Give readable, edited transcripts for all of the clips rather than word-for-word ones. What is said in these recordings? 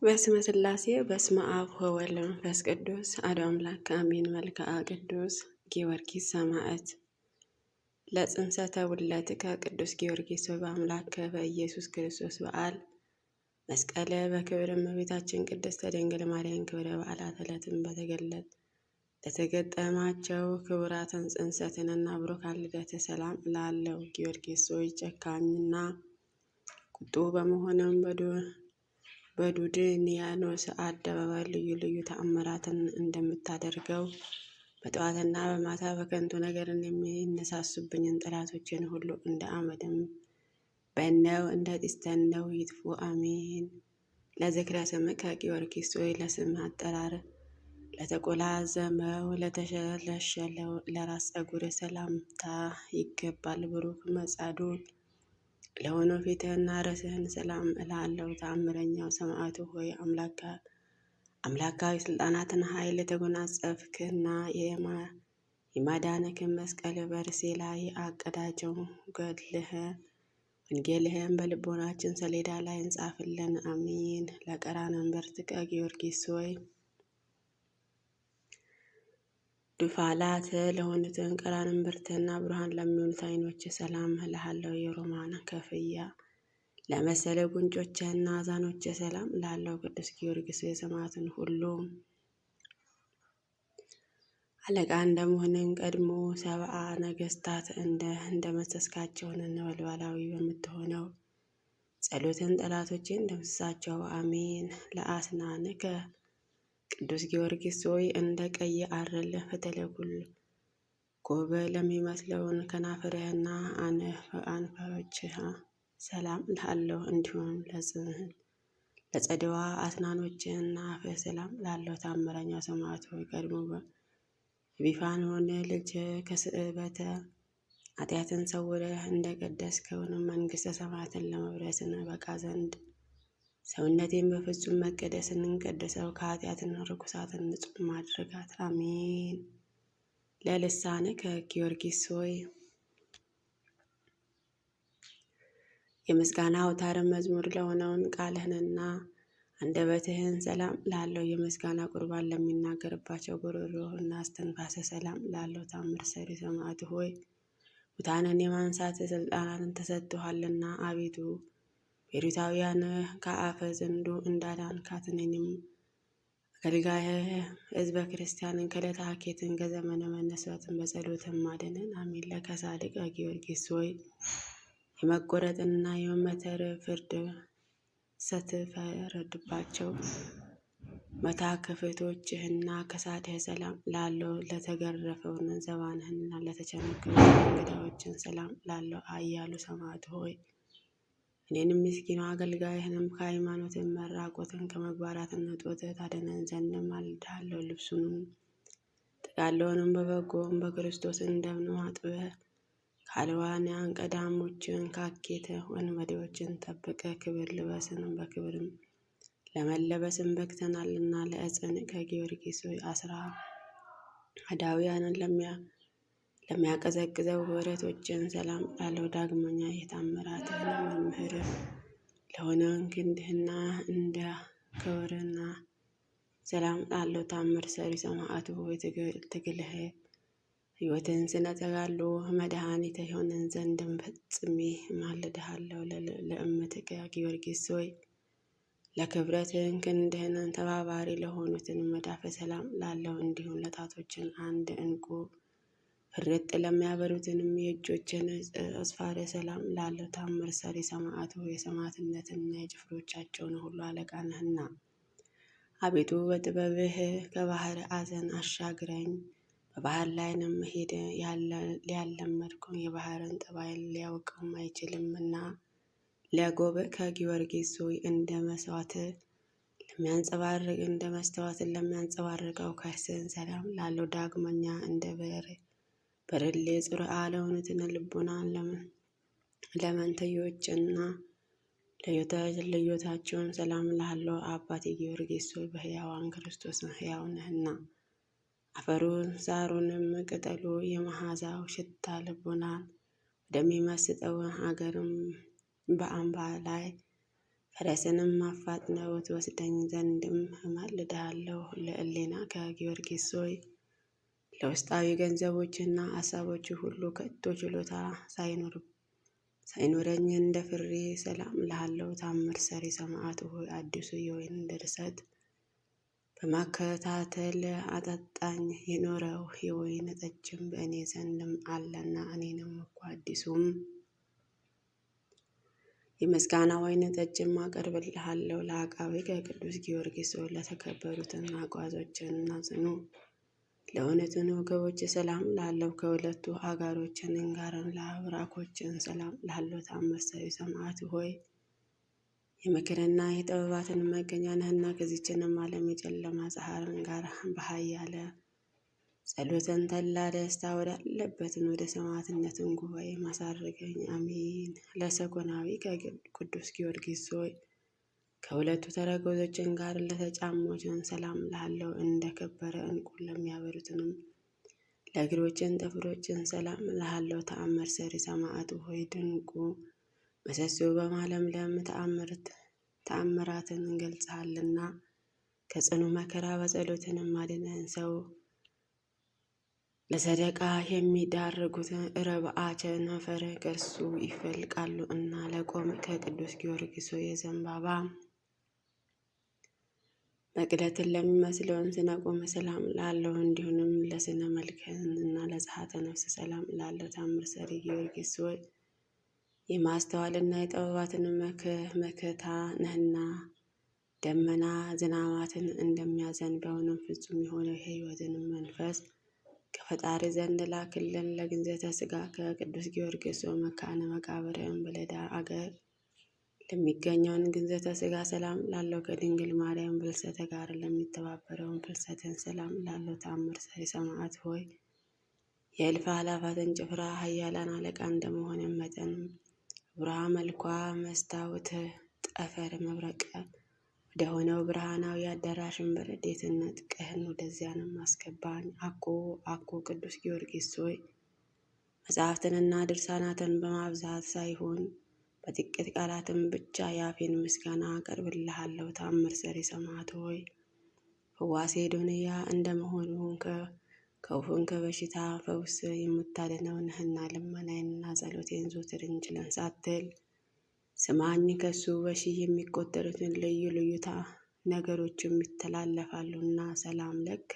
በስመ ሥላሴ በስመ አብ ወወልድ ወመንፈስ ቅዱስ አሐዱ አምላክ አሜን። መልክዓ ቅዱስ ጊዮርጊስ ሰማዕት ለጽንሰተ ውለትከ ቅዱስ ጊዮርጊስ በአምላከ በኢየሱስ ክርስቶስ በዓል መስቀለ በክብር እመቤታችን ቅድስት ድንግል ማርያም ክብረ በዓላት ዕለትን ለተገጠማቸው ክቡራትን ጽንሰትንና ብሩካን ልደት ሰላም ላለው ጊዮርጊስ ሆይ ጨካኝና ቁጡ በመሆንም በዱድንያኖስ አደባባይ ልዩ ልዩ ተአምራትን እንደምታደርገው በጠዋትና በማታ በከንቱ ነገርን የሚነሳሱብኝን ጠላቶችን ሁሉ እንደ አመድም በነው እንደ ጢስ ተነው ይጥፉ። አሜን። ለዝክረ ስምከ ጊዮርጊስ ሆይ ለስም አጠራር ለተቆላዘመው ለተሸለሸለው ለራስ ፀጉር ሰላምታ ይገባል። ብሩክ መጻዱቅ ለሆነው ፊትህና ርዕስህን ሰላም እላለሁ። ተአምረኛው ሰማዕቱ ሆይ አምላካዊ ስልጣናትን ኃይል የተጎናጸፍክና የማዳንክን መስቀል በርሴ ላይ አቀዳጀው። ወንጌልህን በልቦናችን ሰሌዳ ላይ እንጻፍልን። አሜን። ለቀራንብርትከ ጊዮርጊስ ሆይ ዱፋላት ለሆኑትን ቀራንብርትና ብርሃን ለሚሆኑት ዓይኖች ሰላም እልሃለሁ። የሮማን ከፍያ ለመሰለ ጉንጮችህና አዛኖች ሰላም ላለው ቅዱስ ጊዮርጊስ የሰማዕትን ሁሉ አለቃ እንደመሆንን ቀድሞ ሰብአ ነገስታት እንደመሰስካቸውን ነበልባላዊ በምትሆነው ጸሎትን ጠላቶችን ደምስሳቸው። አሜን። ለአስናንከ ቅዱስ ጊዮርጊስ ሆይ እንደ ቀይ አረል ፈተለኩል ጎበ ለሚመስለውን ከናፍርህና አንፈሮችህ ሰላም ላለው እንዲሁም ለጸደዋ አስናኖችህና አፍህ ሰላም ላለው ታምረኛው ሰማዕት ሆይ ቀድሞ ቢፋኖን ልጅ ከስዕበተ ኃጢአትን ሰውረህ እንደ ቀደስከውን መንግሥተ ሰማያትን ለመውረስን በቃ ዘንድ ሰውነቴን በፍጹም መቀደስን እንቀደሰው ከኃጢአትን ርኩሳትን ንጹሕ ማድረጋት። አሜን። ለልሳንከ ጊዮርጊስ ሆይ የምስጋና አውታር መዝሙር ለሆነውን ቃልህንና አንደበትህን ሰላም ላለው የምስጋና ቁርባን ለሚናገርባቸው ጉሮሮህና እስትንፋሰ ሰላም ላለው ታምር ሰሪ ሰማዕት ሆይ ሙታንን የማንሳት ስልጣናትን ተሰጥቶሃልና አቤቱ ቤሩታውያን ከአፈ ዘንዶ እንዳዳንካት እኔንም አገልጋይህ ሕዝበ ክርስቲያንን ከዕለተ ሀኬትን ከዘመነ መነሳትን በጸሎትም ማደንን። አሜን። ለከሳድቀ ጊዮርጊስ ሆይ የመቆረጥንና የመመተር ፍርድ ስትፈረድባቸው መታከፍቶችህና ከሳድህ ሰላም ላለው ለተገረፈውን ዘባንህና ለተቸነከሩ እንግዳዎችን ሰላም ላለው አያሉ ሰማዕት ሆይ እኔንም ምስኪኑ አገልጋይህንም ከሃይማኖትን መራቆትን ከመግባራትን እጦት ታድነን ዘንድ ማልድሃለሁ። ልብሱንም ጥቃለውንም በበጎም በክርስቶስ እንደምን አጥበህ ካልዋንያን ቀዳሞችን ካኬተ ወንበዴዎችን ጠብቀ ክብር ልበስን በክብርም ለመለበስን በቅተናልና። ለእጽን ከጊዮርጊስ ሆይ አስራ አዳውያንን ለሚያቀዘቅዘው ህብረቶችን ሰላም ላለው ዳግመኛ የታምራትህን መምህር ለሆነውን ክንድህና እንደ ክብርና ሰላም ላለው ታምር ሰሪ ሰማዕቱ ሆይ ትግልህ ሕይወትን ስለ ተጋድሎ መድኃኒት የሆነን ዘንድም ፈጽሜ ማልድሃለሁ። ለእምትከ ጊዮርጊስ ሆይ ለክብረትን ክንድህን ተባባሪ ለሆኑትን መዳፈ ሰላም ላለው እንዲሁም ለጣቶችን አንድ ዕንቁ ፍርጥ ለሚያበሩትንም የእጆችን አስፋረ ሰላም ላለው ታምር ሰሪ ሰማዕቱ የሰማዕትነትና የጭፍሮቻቸውን ሁሉ አለቃ ነህና አቤቱ በጥበብህ ከባህር አዘን አሻግረኝ። በባህር ላይንም ሄደ ሊያለመድከው የባህርን ጠባይን ሊያውቀውም አይችልምና ለጎብ ከጊዮርጊስ ሆይ እንደ መስተዋትን ለሚያንጸባርቀው ከርስህን ሰላም ላለው ዳግመኛ እንደ በርሌ ጽሩዓ ለሆኑትን ልቡናን ለመንትዮችና ለዮታቸውን ሰላም ላለው አባቴ ጊዮርጊስ ሆይ በሕያዋን ክርስቶስን ሕያው ነህና አፈሩን ሳሩንም ቅጠሉ የመዓዛው ሽታ ልቡናን ወደሚመስጠው ሀገርም በአምባ ላይ ፈረስንም አፋጥነው ትወስደኝ ዘንድም እማልድሃለሁ። ለዕሌና ከጊዮርጊስ ሆይ ለውስጣዊ ገንዘቦችና ሀሳቦች ሁሉ ከቶ ችሎታ ሳይኖረኝ እንደ ፍሬ ሰላም እልሃለሁ። ታምር ሰሪ ሰማዕት ሆይ አዲሱ የወይን ድርሰት በማከታተል አጠጣኝ። የኖረው የወይን ጠጅም በእኔ ዘንድም አለና እኔንም እኮ አዲሱም የምስጋና ወይን ጠጅም አቀርብልሃለሁ። ለአቃቤ ከቅዱስ ጊዮርጊስ ሆይ ለተከበሩትና ጓዞችንና ጽኑ ለእውነትን ወገቦች ሰላም ላለው ከሁለቱ አጋሮችን ጋርም ለአብራኮችን ሰላም ላለው ታምር ሰሪ ሰማዕት ሆይ የምክርና የጥበባትን መገኛ ነህና ከዚችንም ዓለም የጨለማ ፀሐርን ጋር በኃያለ ጸሎትን ተላ ደስታ ወዳለበትን ወደ ሰማዕትነትን ጉባኤ ማሳረገኝ። አሜን። ለሰኮናዊ ከቅዱስ ጊዮርጊስ ሆይ ከሁለቱ ተረከዞችን ጋር ለተጫሞችን ሰላም ላለው እንደ ከበረ ዕንቁ ለሚያበሩትንም ለእግሮችን ጥፍሮችን ሰላም ላለው ተአምር ሰሪ ሰማዕት ሆይ ድንቁ ምሰሶ በማለምለም ተአምራትን እንገልጸሃልና ከጽኑ መከራ በጸሎትንም አድነን። ሰው ለሰደቃ የሚዳርጉት ረብአቸ ነፈር ከእርሱ ይፈልቃሉ እና ለቆመ ከቅዱስ ጊዮርጊስ የዘንባባ መቅደትን ለሚመስለውን ስነ ቆመ ሰላም ላለው እንዲሁንም ለስነ መልክህን እና ለጸሐተ ነፍስ ሰላም ላለው ታምር ሰሪ ጊዮርጊስ ሆይ የማስተዋልና የጥበባትን መከታ ነህና ደመና ዝናማትን እንደሚያዘንበውንም ፍጹም የሆነ የሕይወትንም መንፈስ ከፈጣሪ ዘንድ ላክልን። ለግንዘተ ሥጋ ከቅዱስ ጊዮርጊስ መካነ መቃብርን በለዳ አገር ለሚገኘውን ግንዘተ ሥጋ ሰላም ላለው ከድንግል ማርያም ፍልሰተ ጋር ለሚተባበረውን ፍልሰትን ሰላም ላለው ታምር ሰሪ ሰማዕት ሆይ የእልፍ አእላፋትን ጭፍራ ኃያላን አለቃ እንደመሆንም መጠን ብርሃ መልኳ መስታወት ጠፈር መብረቅ ወደ ሆነው ብርሃናዊ አዳራሽን በረድኤትህ ነጥቀህን ወደዚያንም አስገባን። አኮ ቅዱስ ጊዮርጊስ ሆይ መጽሐፍትንና ድርሳናትን በማብዛት ሳይሆን በጥቂት ቃላትም ብቻ የአፌን ምስጋና አቀርብልሃለሁ። ታምር ሰሪ ሰማዕት ሆይ ፈዋሴ ዶንያ እንደመሆኑ ከውፍን ከበሽታ ፈውስ የምታድነው ነህና ልመናዬንና ጸሎቴን ዘወትር ችለን ሳትል ስማኝ። ከሱ በሺህ የሚቆጠሩትን ልዩ ልዩ ነገሮችም ይተላለፋሉና ሰላም ለከ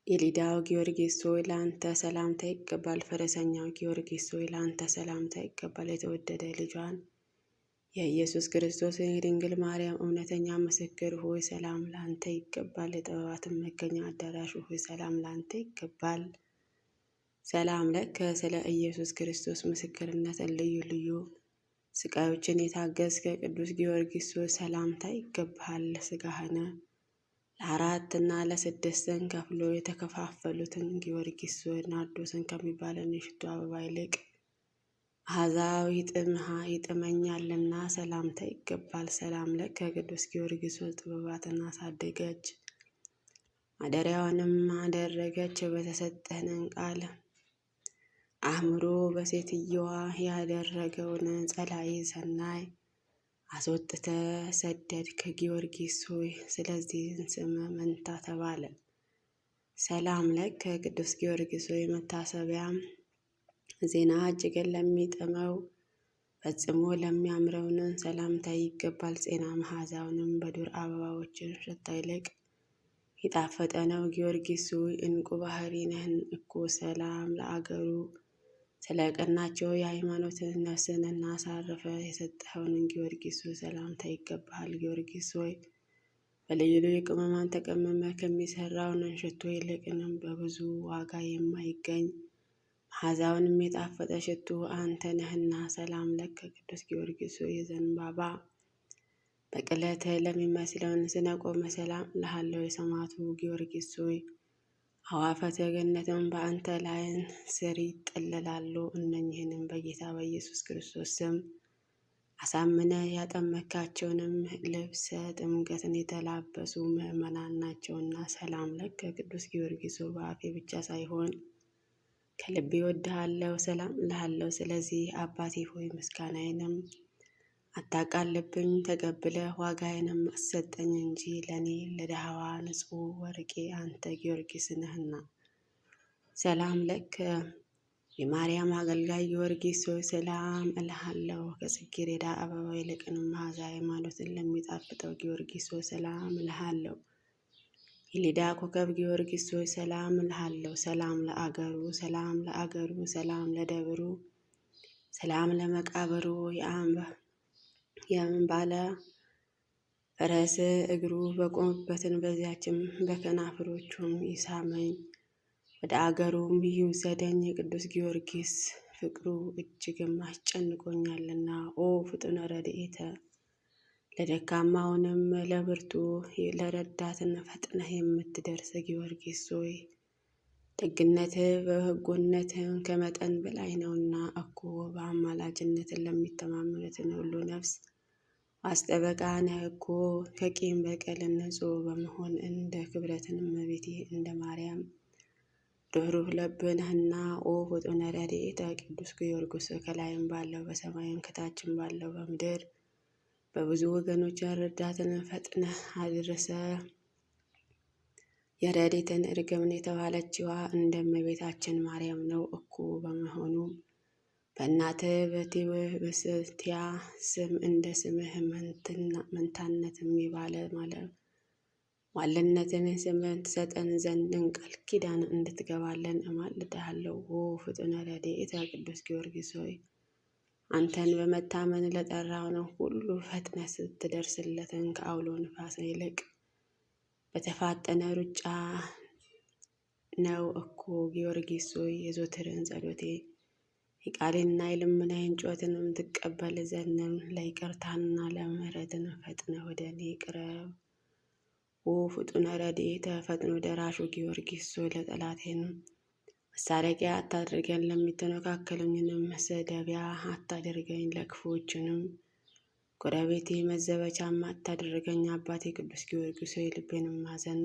የሊዳው ጊዮርጊስ ሆይ ለአንተ ሰላምታ ይገባል። ፈረሰኛው ጊዮርጊስ ሆይ ለአንተ ሰላምታ ይገባል። የተወደደ ልጇን የኢየሱስ ክርስቶስ የድንግል ማርያም እውነተኛ ምስክር ሆይ ሰላም ለአንተ ይገባል። የጥበባትን መገኛ አዳራሽ ሆይ ሰላም ለአንተ ይገባል። ሰላም ለከ ስለ ኢየሱስ ክርስቶስ ምስክርነትን ልዩ ልዩ ስቃዮችን የታገስከ ቅዱስ ጊዮርጊስ ሆይ ሰላምታ ይገባሃል። ስጋህን ለአራት እና ለስድስትን ከፍሎ የተከፋፈሉትን ጊዮርጊስ ሆይ ናርዶስን ከሚባለን የሽቱ አበባ ይልቅ መዓዛው ይጥመኛልና ሰላምታ ይገባል። ሰላም ለከ ቅዱስ ጊዮርጊስ ሆይ ጥበባትን አሳደገች ማደሪያዋንም አደረገች። በተሰጠንን ቃል አእምሮ በሴትየዋ ያደረገውን ጸላይ ሰናይ አስወጥተ ሰደድክ። ጊዮርጊስ ሆይ ስለዚህ ስም መንታ ተባለ። ሰላም ለከ ቅዱስ ጊዮርጊስ ሆይ መታሰቢያ ዜና እጅግን ለሚጥመው ፈጽሞ ለሚያምረውን ሰላምታ ይገባል። ጤና መዓዛውንም በዱር አበባዎች ሽታ ይልቅ የጣፈጠ ነው። ጊዮርጊስ ሆይ ዕንቁ ባህሪ ነህን እኮ። ሰላም ለአገሩ ስለ ቀናቸው የሃይማኖትን ነፍስንና አሳርፈ የሰጠኸውን ጊዮርጊስ ሆይ ሰላምታ ይገባሃል። ጊዮርጊስ ሆይ በልዩ ልዩ ቅመማን ተቀመመ ከሚሰራውን ሽቶ ይልቅንም በብዙ ዋጋ የማይገኝ መዓዛውንም የጣፈጠ ሽቱ አንተ ነህና ሰላም ለከ ቅዱስ ጊዮርጊስ ሆይ የዘንባባ በቅለት ለሚመስለውን ስነ ቆመ ሰላም ለሃለው የሰማዕቱ ጊዮርጊስ ሆይ አዕዋፈተ ገነትም በአንተ ላይን ስር ይጠለላሉ። እነኝህንም በጌታ በኢየሱስ ክርስቶስ ስም አሳምነ ያጠመካቸውንም ልብሰ ጥምቀትን የተላበሱ ምዕመናን ናቸውና ሰላም ለከ ቅዱስ ጊዮርጊስ ሆይ በአፌ ብቻ ሳይሆን ከልቤ እወድሃለሁ፣ ሰላም እልሃለሁ። ስለዚህ አባቴ ሆይ ምስጋናዬንም አታቃልብኝ ተቀብለህ ዋጋዬንም አሰጠኝ እንጂ ለእኔ ለድሃዋ ንጹሕ ወርቄ አንተ ጊዮርጊስ ነህና። ሰላም ለከ የማርያም አገልጋይ ጊዮርጊስ ሆይ ሰላም እልሃለሁ። ከጽጌረዳ አበባ ይልቅንም መዓዛ ሃይማኖትን ለሚጣፍጠው ጊዮርጊስ ሆይ ሰላም እልሃለሁ። የሊዳ ኮከብ ጊዮርጊስ ሆይ ሰላም እልሃለሁ። ሰላም ለአገሩ ሰላም ለአገሩ ሰላም ለደብሩ ሰላም ለመቃብሩ የአምባለ ፈረስ እግሩ በቆመበትን በዚያችም በከናፍሮቹም ይሳመኝ ወደ አገሩም ይውሰደኝ። የቅዱስ ጊዮርጊስ ፍቅሩ እጅግም አስጨንቆኛልና። ኦ ፍጡነ ረድኤተ ለደካማውንም ለብርቱ ለረዳትን ፈጥነህ የምትደርስ ጊዮርጊስ ሆይ ደግነትህ በበጎነትህ ከመጠን በላይ ነውና እኮ በአማላጅነትን ለሚተማመኑትን ሁሉ ነፍስ አስጠበቃ ነህ እኮ። ከቂም በቀል ንጹሕ በመሆን እንደ ክብረትን እመቤቴ እንደ ማርያም ርኅሩህ ልብ ነህና። ኦ ፍጡነ ረድኤተ ቅዱስ ጊዮርጊስ ከላይም ባለው በሰማይም ከታችም ባለው በምድር በብዙ ወገኖች ረዳትን ፈጥነህ አድርሰ የረድኤትን እርግብን የተባለችዋ እንደ እመቤታችን ማርያም ነው እኮ። በመሆኑ በእናትህ በስቲያ ስም እንደ ስምህ መንታነትም የባለ ማልነትን ስምን ትሰጠን ዘንድን ቃል ኪዳን እንድትገባለን እማልድሃለሁ። ኦ ፍጡነ ረድኤተ ቅዱስ ጊዮርጊስ ሆይ አንተን በመታመን ለጠራው ነው ሁሉ ፈጥነ ስትደርስለትን ከአውሎ ንፋስ ይልቅ በተፋጠነ ሩጫ ነው እኮ። ጊዮርጊስ ሆይ የዘወትርን ጸሎቴ የቃሌንና የልመናዬን ጩኸትንም ትቀበል ዘንድም ለይቅርታና ለምሕረትን ፈጥነ ወደ እኔ ቅረብ። ኦ ፍጡነ ረድኤተ ፈጥኖ ደራሹ ጊዮርጊስ ሆይ ለጠላቴን መሳለቂያ አታድርገን፣ ለሚተነካከሉኝንም መሰደቢያ አታድርገኝ፣ ለክፉዎችንም ጎረቤቴ መዘበቻም አታድርገኝ። አባቴ ቅዱስ ጊዮርጊስ ሆይ ልቤንም ማዘን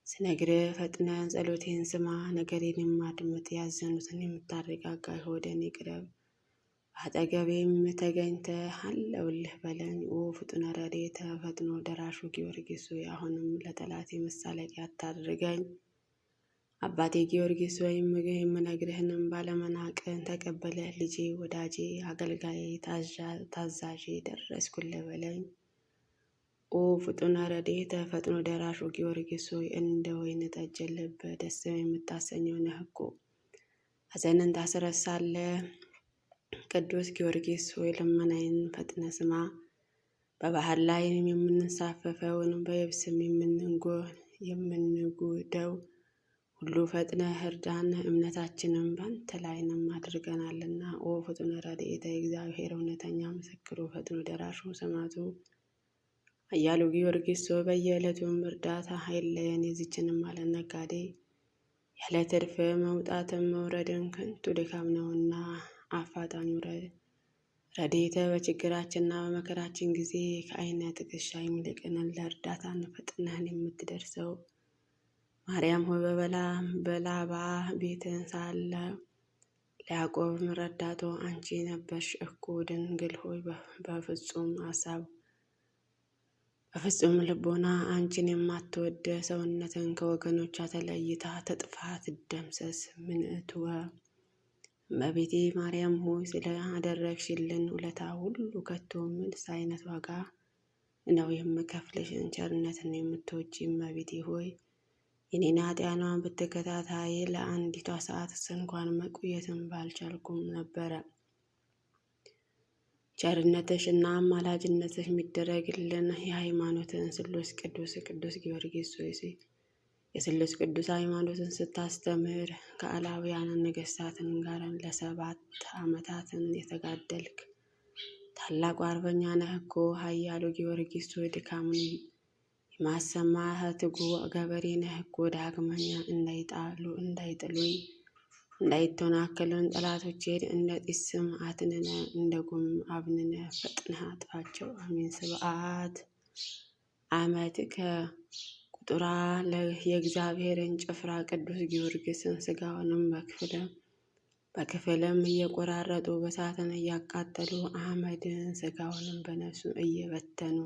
ስነግርህ ፈጥነ ጸሎቴን ስማ፣ ነገሬን የማድምጥ ያዘኑትን የምታረጋጋ ወደ እኔ ቅረብ፣ አጠገቤም ተገኝተህ አለሁልህ በለኝ። ኦ ፍጡነ ረድኤተ ፈጥኖ ደራሹ ጊዮርጊስ ሆይ አሁንም ለጠላቴ መሳለቂያ አታድርገኝ። አባቴ ጊዮርጊስ ሆይ የምነግርህንም ባለመናቅን ተቀበለህ ልጄ፣ ወዳጄ፣ አገልጋዬ፣ ታዛዤ ደረስኩልህ በለኝ። ኦ ፍጡነ ረድኤተ ፈጥኖ ደራሹ ጊዮርጊስ ሆይ እንደ ወይን ጠጅ ልብ ደስ የምታሰኘው ነህ እኮ። ሐዘንን ታስረሳለህ። ቅዱስ ጊዮርጊስ ሆይ ልመናዬን ፈጥነ ስማ። በባህር ላይ የምንሳፈፈውን በየብስም የምንጉደው ሁሉ ፈጥነህ እርዳን፣ እምነታችንም በአንተ ላይንም አድርገናልና። ኦ ፍጡነ ረድኤተ እግዚአብሔር እውነተኛ ምስክሩ ፈጥኖ ደራሹ ሰማዕቱ ኃያሉ ጊዮርጊስ ሆይ በየዕለቱም እርዳታ አይለየን። የዚችንም ዓለም ነጋዴ ያለ ትርፍ መውጣትም መውረድን ከንቱ ድካም ነውና አፋጣኝ ረድኤተ በችግራችንና በመከራችን ጊዜ ከዓይነ ጥቅሻ የሚልቅንን ለእርዳታን ፈጥነህን የምትደርሰው ማርያም ሆይ በላባ ቤትን ሳለ ለያዕቆብም ረዳቶ አንቺ ነበርሽ እኮ። ድንግል ሆይ በፍጹም ሀሳብ በፍጹም ልቦና አንቺን የማትወድ ሰውነትን ከወገኖቿ ተለይታ ትጥፋ ትደምሰስ። ምንእትወ እመቤቴ ማርያም ሆይ ስለ አደረግሽልን ውለታ ሁሉ ከቶ ምንስ አይነት ዋጋ ነው የምከፍልሽን? ቸርነትን የምትወጂ እመቤቴ ሆይ የኔን ኃጢአኗን ብትከታታይ ለአንዲቷ ሰዓት እንኳን መቆየትን ባልቻልኩም ነበረ። ቸርነትሽ እና አማላጅነትሽ የሚደረግልን የሃይማኖትን ስሉስ ቅዱስ ጊዮርጊስ ሆይ የስሉስ ቅዱስ ሃይማኖትን ስታስተምር ከአላውያን ነገሥታትን ጋር ለ7 ዓመታትን የተጋደልክ ታላቁ አርበኛ ነህ እኮ። ኃያሉ ጊዮርጊስ ሆይ ድካሙን የማሰማህ ትጉህ ገበሬ ነህ እኮ። ዳግመኛ እንዳይጥሉኝ እንዳይተናከሉን ጠላቶቼን እንደ ጢስም አትንነ እንደ ጉም አብንነ ፈጥነህ አጥፋቸው። አሜን። ስብዓት ዓመት ከቁጥራ የእግዚአብሔርን ጭፍራ ቅዱስ ጊዮርጊስን ስጋውንም በክፍልም እየቆራረጡ በሳትን እያቃጠሉ አህመድን ስጋውንም በነፍሱ እየበተኑ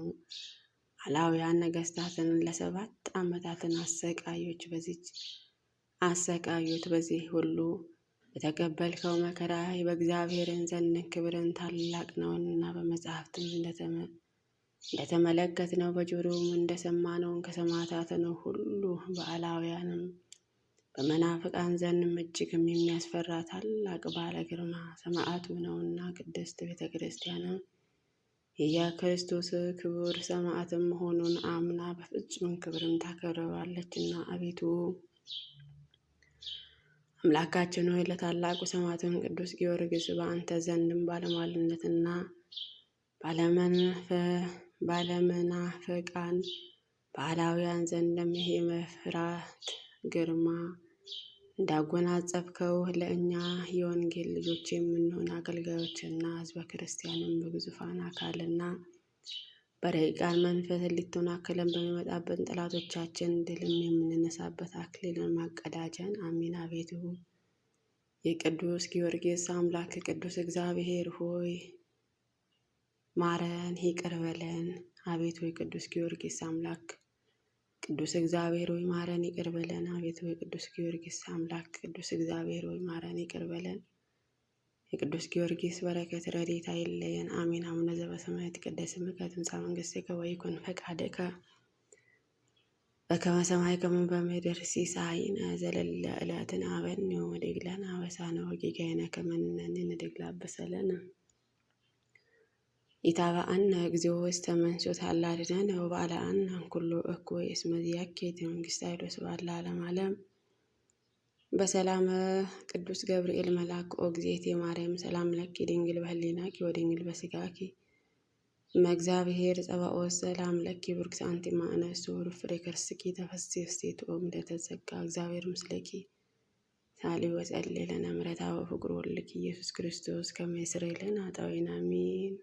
አላውያን ነገስታትን ለ7 ዓመታትን አሰቃዩት። በዚህ ሁሉ በተቀበልከው መከራ በእግዚአብሔርን ዘንድ ክብርን ታላቅ ነውና በመጽሐፍትም እንደተመለከትነው በጆሮም እንደሰማነውን ከሰማዕታት ነው ሁሉ በአላውያንም በመናፍቃን ዘንድም እጅግም የሚያስፈራ ታላቅ ባለ ግርማ ሰማዕቱ ነውና ቅድስት ቤተ ክርስቲያንም የክርስቶስ ክቡር ሰማዕትም መሆኑን አምና በፍጹም ክብርም ታከብረዋለችና። አቤቱ አምላካችን ሆይ ለታላቁ ሰማዕቱን ቅዱስ ጊዮርጊስ በአንተ ዘንድም ባለሟልነትና ባለመናፍቃን በአላውያን ዘንድም የመፍራት ግርማ እንዳጎናጸፍከው ለእኛ የወንጌል ልጆች የምንሆን አገልጋዮችና ሕዝበ ክርስቲያንም በግዙፋን አካልና በረቂቃን መንፈስ ሊተናከለን በሚመጣብን ጠላቶቻችን ድልም የምንነሳበት አክሊልን ማቀዳጀን አሜን። አቤቱ የቅዱስ ጊዮርጊስ አምላክ ቅዱስ እግዚአብሔር ሆይ ማረን፣ ይቅር በለን። አቤቱ የቅዱስ ጊዮርጊስ አምላክ ቅዱስ እግዚአብሔር ሆይ ማረን፣ ይቅር በለን። አቤቱ የቅዱስ ጊዮርጊስ አምላክ ቅዱስ እግዚአብሔር ሆይ ማረን፣ ይቅር በለን። የቅዱስ ጊዮርጊስ በረከት ረድኤት አይለየን። አሜን። አቡነ ዘበሰማያት ይትቀደስ ስምከ ትምጻእ መንግሥትከ ወይኩን ፈቃድከ በከመ በሰማይ ከማሁ በምድር ሲሳየነ ዘለለ ዕለትነ ሀበነ ወኅድግ ለነ አበሳነ ወጌጋየነ ከመ ንሕነኒ ንኅድግ ለአበሳለነ ኢታብአነ እግዚኦ ውስተ መንሱት አላድነነ ወባልዐነ እምኩሉ እኩይ እስመ ዚአከ መንግሥተ ኃይል ወስብሐት ለዓለመ ዓለም። በሰላም ቅዱስ ገብርኤል መልአክ ኦ እግዝእቴ ማርያም ሰላም ለኪ ድንግል በህሊናኪ ወድንግል በሥጋኪ እምእግዚአብሔር ጸባኦት ሰላም ለኪ ብርክት አንቲ እምአንስቶ ፍሬ ከርስኪ ተፈሥሒ ፍሥሕት ኦ ምልዕተ ጸጋ እግዚአብሔር ምስለኪ ሳሊ ወጸልይ ለነ ምሕረታ ወፍቅር ወልድኪ ኢየሱስ ክርስቶስ ከመ ይስረይ ለነ ኃጣውኢነ አሜን።